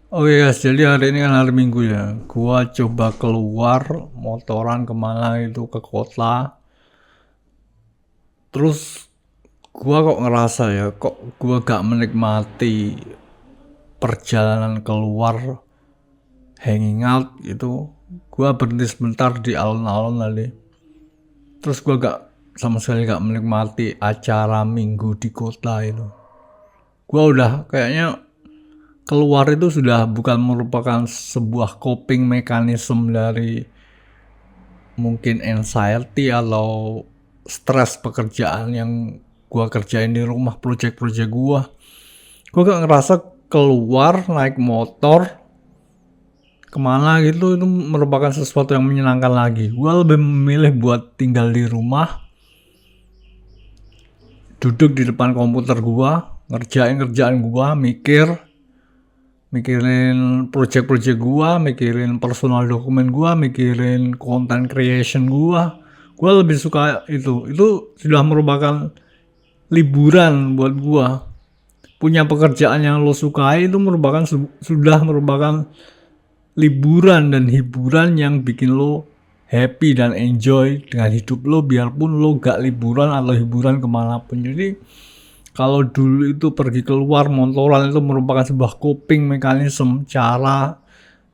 Oke guys, jadi hari ini kan hari Minggu ya. Gua coba keluar motoran kemana itu ke kota. Terus gua kok ngerasa ya, kok gua gak menikmati perjalanan keluar, hanging out gitu. Gua berhenti sebentar di alun-alun tadi. Terus gua gak sama sekali gak menikmati acara Minggu di kota itu. Gua udah kayaknya keluar itu sudah bukan merupakan sebuah coping mechanism dari mungkin anxiety atau stres pekerjaan yang gua kerjain di rumah, project-project gua gak ngerasa keluar naik motor kemana gitu itu merupakan sesuatu yang menyenangkan lagi. Gua lebih memilih buat tinggal di rumah, duduk di depan komputer gua, ngerjain kerjaan gua, mikirin project-project gua, mikirin personal dokumen gua, mikirin content creation gua. Gua lebih suka itu. Itu sudah merupakan liburan buat gua. Punya pekerjaan yang lo sukai itu sudah merupakan liburan dan hiburan yang bikin lo happy dan enjoy dengan hidup lo, biarpun lo gak liburan atau hiburan kemanapun. Jadi kalau dulu itu pergi keluar motoran itu merupakan sebuah coping mechanism, cara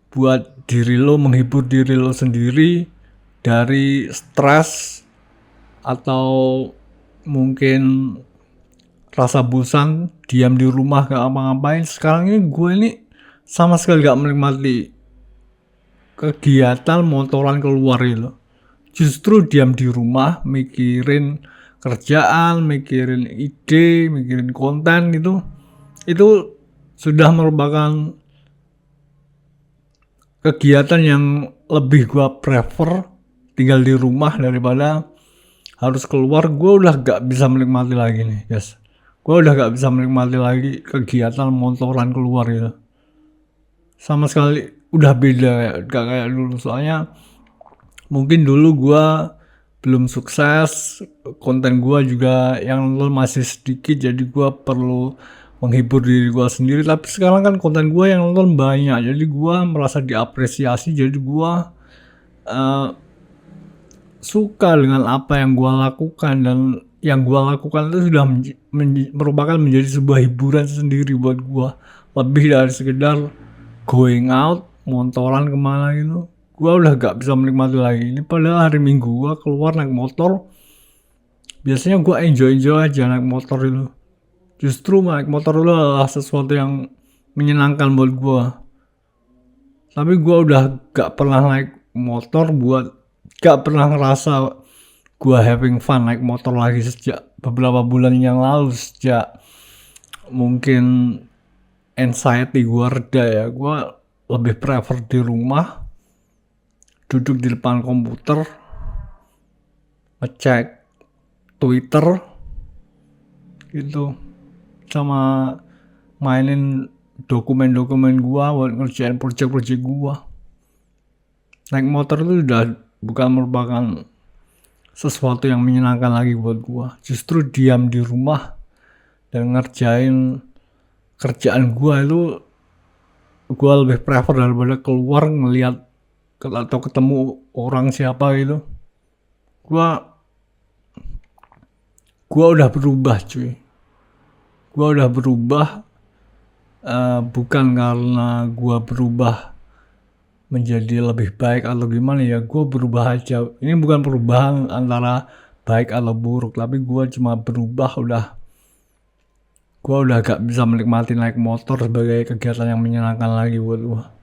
buat diri lo menghibur diri lo sendiri dari stres atau mungkin rasa bosan diam di rumah gak ngapa-ngapain. Sekarang ini gue ini sama sekali gak menikmati kegiatan motoran keluar itu. Justru diam di rumah mikirin kerjaan, mikirin ide, mikirin konten gitu, itu sudah merupakan kegiatan yang lebih gua prefer tinggal di rumah daripada harus keluar. Gua udah gak bisa menikmati lagi nih guys, gua udah gak bisa menikmati lagi kegiatan motoran keluar gitu, sama sekali udah beda gak kayak dulu. Soalnya mungkin dulu gua belum sukses, konten gua juga yang nonton masih sedikit, jadi gua perlu menghibur diri gua sendiri. Tapi sekarang kan konten gua yang nonton banyak, jadi gua merasa diapresiasi, jadi gua suka dengan apa yang gua lakukan, dan yang gua lakukan itu sudah merupakan menjadi sebuah hiburan sendiri buat gua, lebih dari sekedar going out motoran kemana gitu. Gua udah gak bisa menikmati lagi. Ini padahal hari Minggu gua keluar naik motor, biasanya gua enjoy aja naik motor itu. Justru naik motor itu adalah sesuatu yang menyenangkan buat gua. Tapi gua udah gak pernah naik motor gak pernah ngerasa gua having fun naik motor lagi sejak beberapa bulan yang lalu. Sejak mungkin anxiety gua reda ya, gua lebih prefer di rumah, duduk di depan komputer, ngecek Twitter gitu, sama mainin dokumen-dokumen gua buat ngerjain project-project gua. Naik motor itu udah bukan merupakan sesuatu yang menyenangkan lagi buat gua. Justru diam di rumah dan ngerjain kerjaan gua itu gua lebih prefer daripada keluar ngelihat atau ketemu orang siapa gitu. Gua udah berubah cuy. Gua udah berubah, bukan karena gua berubah menjadi lebih baik atau gimana ya, gua berubah aja. Ini bukan perubahan antara baik atau buruk, tapi gua cuma berubah. Gua udah gak bisa menikmati naik motor sebagai kegiatan yang menyenangkan lagi buat gua.